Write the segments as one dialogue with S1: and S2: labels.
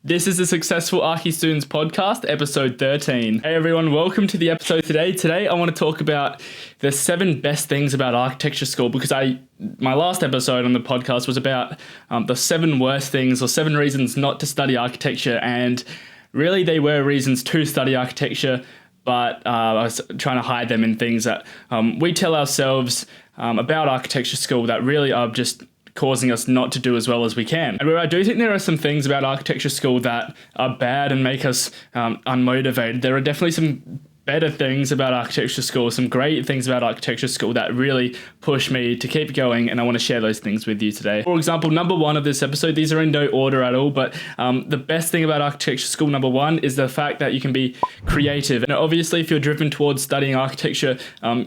S1: This is the Successful Archi Students Podcast, episode 13. Hey everyone, welcome to the episode today. Today I want to talk about the 7 best things about architecture school, because my last episode on the podcast was about the 7 worst things or 7 reasons not to study architecture, and really they were reasons to study architecture, but I was trying to hide them in things that we tell ourselves about architecture school that really are just causing us not to do as well as we can. And where I do think there are some things about architecture school that are bad and make us unmotivated, there are definitely some better things about architecture school, some great things about architecture school that really push me to keep going, and I want to share those things with you today. For example, number 1 of this episode, these are in no order at all, but the best thing about architecture school, number 1, is the fact that you can be creative. And obviously, if you're driven towards studying architecture,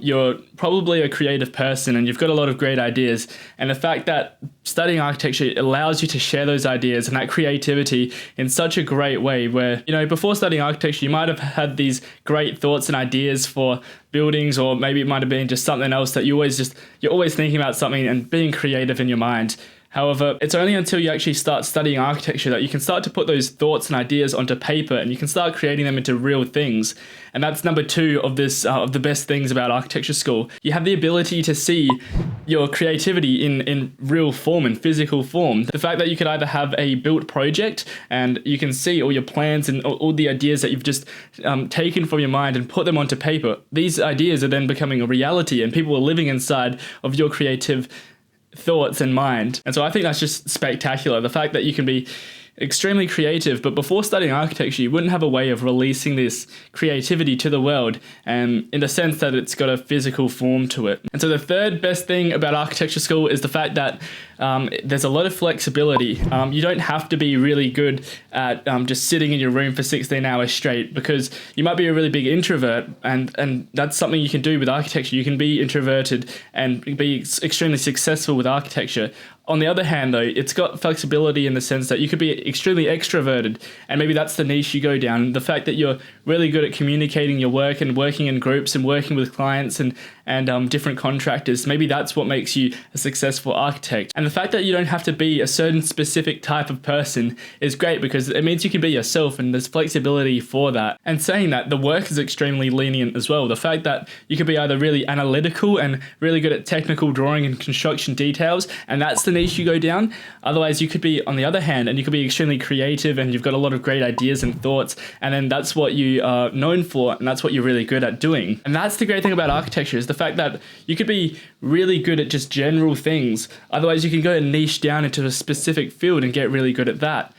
S1: you're probably a creative person and you've got a lot of great ideas. And the fact that studying architecture allows you to share those ideas and that creativity in such a great way where, before studying architecture, you might have had these great thoughts and ideas for buildings, or maybe it might have been just something else that you're always thinking about something and being creative in your mind. However, it's only until you actually start studying architecture that you can start to put those thoughts and ideas onto paper, and you can start creating them into real things. And that's number 2 of this of the best things about architecture school. You have the ability to see your creativity in real form, in physical form. The fact that you could either have a built project and you can see all your plans and all the ideas that you've just taken from your mind and put them onto paper. These ideas are then becoming a reality, and people are living inside of your creative thoughts and mind. And so I think that's just spectacular. The fact that you can be extremely creative, but before studying architecture, you wouldn't have a way of releasing this creativity to the world, and in the sense that it's got a physical form to it. And so the third best thing about architecture school is the fact that there's a lot of flexibility. You don't have to be really good at just sitting in your room for 16 hours straight, because you might be a really big introvert, and that's something you can do with architecture. You can be introverted and be extremely successful with architecture. On the other hand, though, it's got flexibility in the sense that you could be extremely extroverted, and maybe that's the niche you go down. The fact that you're really good at communicating your work and working in groups and working with clients and different contractors, maybe that's what makes you a successful architect. And the fact that you don't have to be a certain specific type of person is great, because it means you can be yourself, and there's flexibility for that. And saying that, the work is extremely lenient as well. The fact that you could be either really analytical and really good at technical drawing and construction details, and that's the niche you go down. Otherwise, you could be on the other hand, and you could be extremely creative, and you've got a lot of great ideas and thoughts, and then that's what you are known for, and that's what you're really good at doing. And that's the great thing about architecture, is the fact that you could be really good at just general things. Otherwise, you can go and niche down into a specific field and get really good at that.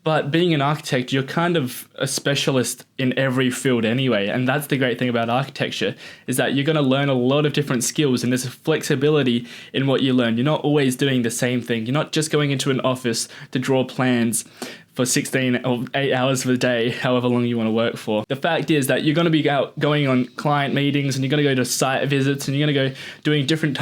S1: But being an architect, you're kind of a specialist in every field anyway. And that's the great thing about architecture, is that you're going to learn a lot of different skills, and there's a flexibility in what you learn. You're not always doing the same thing. You're not just going into an office to draw plans for 16 or 8 hours of the day, however long you want to work for. The fact is that you're going to be going on client meetings, and you're going to go to site visits, and you're going to go doing different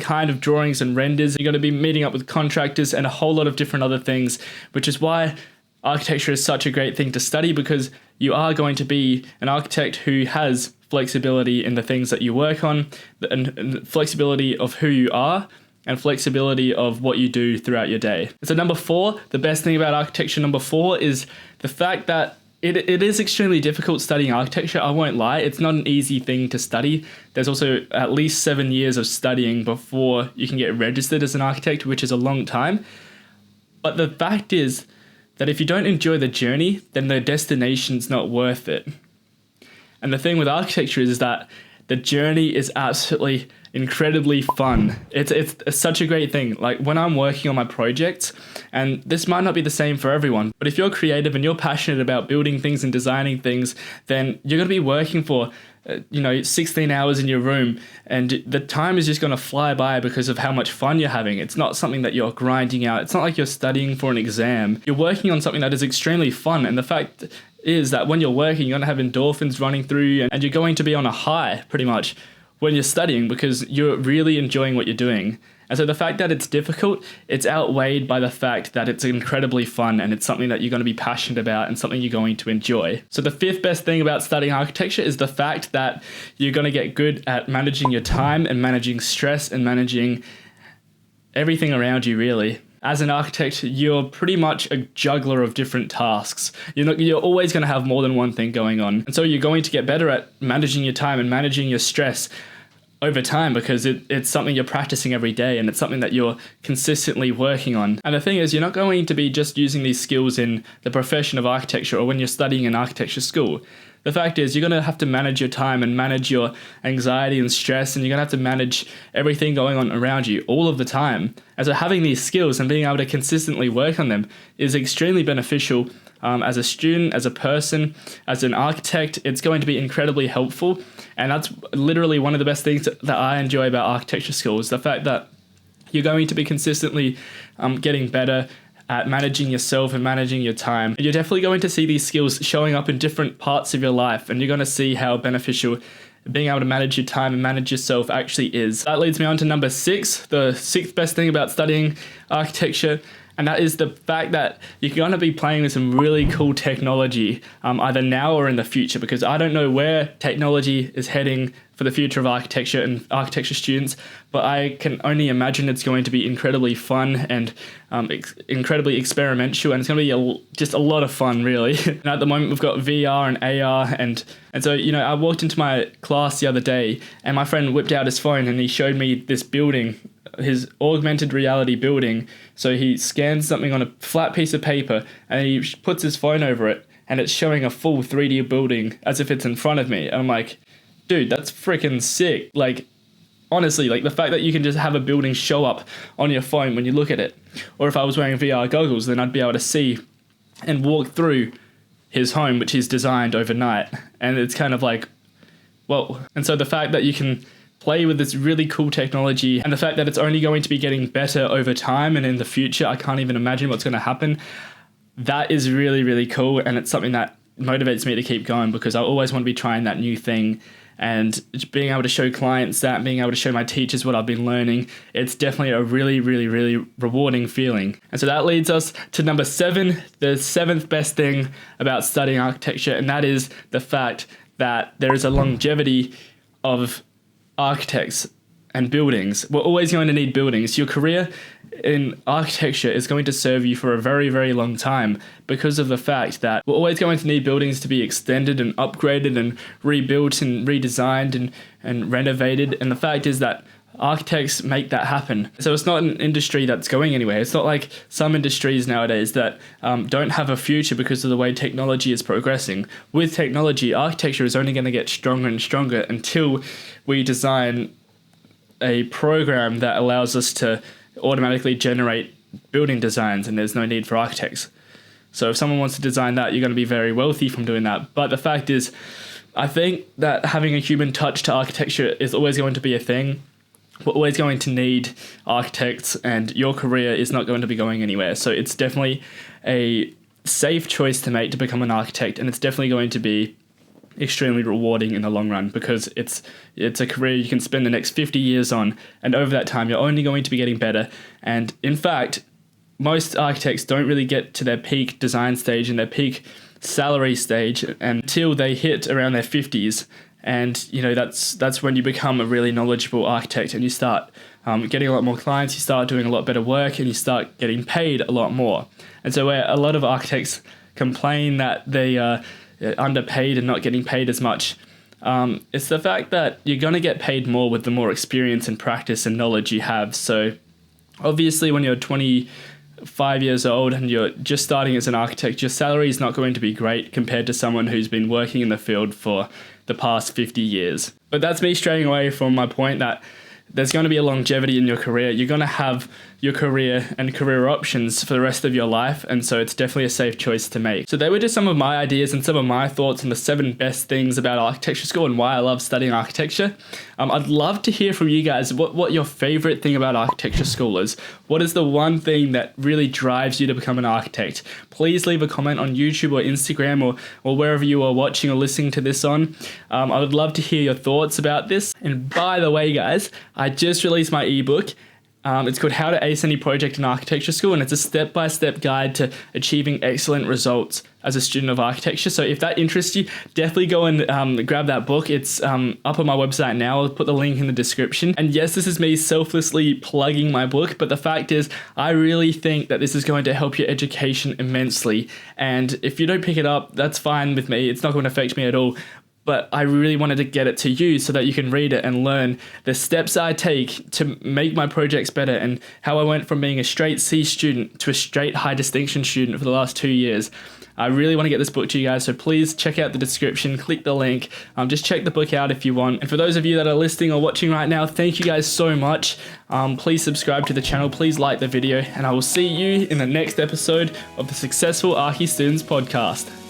S1: kind of drawings and renders. You're going to be meeting up with contractors and a whole lot of different other things, which is why architecture is such a great thing to study, because you are going to be an architect who has flexibility in the things that you work on, and flexibility of who you are, and flexibility of what you do throughout your day. So number 4, the best thing about architecture, number 4, is the fact that it is extremely difficult studying architecture. I won't lie, it's not an easy thing to study. There's also at least 7 years of studying before you can get registered as an architect, which is a long time. But the fact is that if you don't enjoy the journey, then the destination's not worth it. And the thing with architecture is that the journey is absolutely incredibly fun. It's such a great thing. Like when I'm working on my projects, and this might not be the same for everyone, but if you're creative and you're passionate about building things and designing things, then you're going to be working for 16 hours in your room, and the time is just going to fly by because of how much fun you're having. It's not something that you're grinding out. It's not like you're studying for an exam. You're working on something that is extremely fun, and the fact is that when you're working, you're going to have endorphins running through you, and you're going to be on a high pretty much when you're studying, because you're really enjoying what you're doing. And so the fact that it's difficult, it's outweighed by the fact that it's incredibly fun, and it's something that you're going to be passionate about and something you're going to enjoy. So the 5th best thing about studying architecture is the fact that you're going to get good at managing your time and managing stress and managing everything around you, really. as an architect, you're pretty much a juggler of different tasks. You're always going to have more than one thing going on. And so you're going to get better at managing your time and managing your stress over time, because it's something you're practicing every day, and it's something that you're consistently working on. And the thing is, you're not going to be just using these skills in the profession of architecture or when you're studying in architecture school. The fact is, you're going to have to manage your time and manage your anxiety and stress, and you're going to have to manage everything going on around you all of the time. And so having these skills and being able to consistently work on them is extremely beneficial as a student, as a person, as an architect. It's going to be incredibly helpful. And that's literally one of the best things that I enjoy about architecture school, is the fact that you're going to be consistently getting better at managing yourself and managing your time. And you're definitely going to see these skills showing up in different parts of your life, and you're going to see how beneficial being able to manage your time and manage yourself actually is. That leads me on to number 6, the 6th best thing about studying architecture. And that is the fact that you're going to be playing with some really cool technology, either now or in the future, because I don't know where technology is heading for the future of architecture and architecture students, but I can only imagine it's going to be incredibly fun and incredibly experimental, and it's going to be just a lot of fun, really. And at the moment, we've got VR and AR, and so, I walked into my class the other day, and my friend whipped out his phone and he showed me this building, his augmented reality building. So he scans something on a flat piece of paper and he puts his phone over it, and it's showing a full 3D building as if it's in front of me. And I'm like, dude, that's freaking sick. Like, honestly, like the fact that you can just have a building show up on your phone when you look at it. Or if I was wearing VR goggles, then I'd be able to see and walk through his home, which he's designed overnight. And it's kind of like, whoa. And so the fact that you can play with this really cool technology, and the fact that it's only going to be getting better over time and in the future, I can't even imagine what's going to happen. That is really, really cool, and it's something that motivates me to keep going, because I always want to be trying that new thing, and being able to show clients that, being able to show my teachers what I've been learning, it's definitely a really, really, really rewarding feeling. And so that leads us to number 7, the 7th best thing about studying architecture, and that is the fact that there is a longevity of architects and buildings. We're always going to need buildings. Your career in architecture is going to serve you for a very, very long time, because of the fact that we're always going to need buildings to be extended and upgraded and rebuilt and redesigned and renovated. And the fact is that architects make that happen. So it's not an industry that's going anywhere. It's not like some industries nowadays that don't have a future because of the way technology is progressing. With technology, architecture is only going to get stronger and stronger until we design a program that allows us to automatically generate building designs, and there's no need for architects. So if someone wants to design that, you're going to be very wealthy from doing that. But the fact is, I think that having a human touch to architecture is always going to be a thing. We're always going to need architects, and your career is not going to be going anywhere. So it's definitely a safe choice to make to become an architect, and it's definitely going to be extremely rewarding in the long run, because it's a career you can spend the next 50 years on, and over that time you're only going to be getting better. And in fact, most architects don't really get to their peak design stage and their peak salary stage until they hit around their 50s. And that's when you become a really knowledgeable architect, and you start getting a lot more clients, you start doing a lot better work, and you start getting paid a lot more. And so where a lot of architects complain that they are underpaid and not getting paid as much, it's the fact that you're going to get paid more with the more experience and practice and knowledge you have. So obviously when you're 25 years old and you're just starting as an architect, your salary is not going to be great compared to someone who's been working in the field for the past 50 years. But that's me straying away from my point that there's going to be a longevity in your career. You're going to have your career and career options for the rest of your life, and so it's definitely a safe choice to make. So they were just some of my ideas and some of my thoughts on the 7 best things about architecture school and why I love studying architecture. I'd love to hear from you guys what your favorite thing about architecture school is. What is the one thing that really drives you to become an architect? Please leave a comment on YouTube or Instagram or wherever you are watching or listening to this on. I would love to hear your thoughts about this. And by the way, guys, I just released my ebook, It's called How to Ace Any Project in Architecture School, and it's a step-by-step guide to achieving excellent results as a student of architecture. So if that interests you, definitely go and grab that book. It's up on my website now. I'll put the link in the description. And yes, this is me selflessly plugging my book, but the fact is, I really think that this is going to help your education immensely. And if you don't pick it up, that's fine with me. It's not going to affect me at all. But I really wanted to get it to you so that you can read it and learn the steps I take to make my projects better and how I went from being a straight C student to a straight high distinction student for the last 2 years. I really want to get this book to you guys, so please check out the description, click the link, just check the book out if you want. And for those of you that are listening or watching right now, thank you guys so much. Please subscribe to the channel, please like the video, and I will see you in the next episode of the Successful Archi Students Podcast.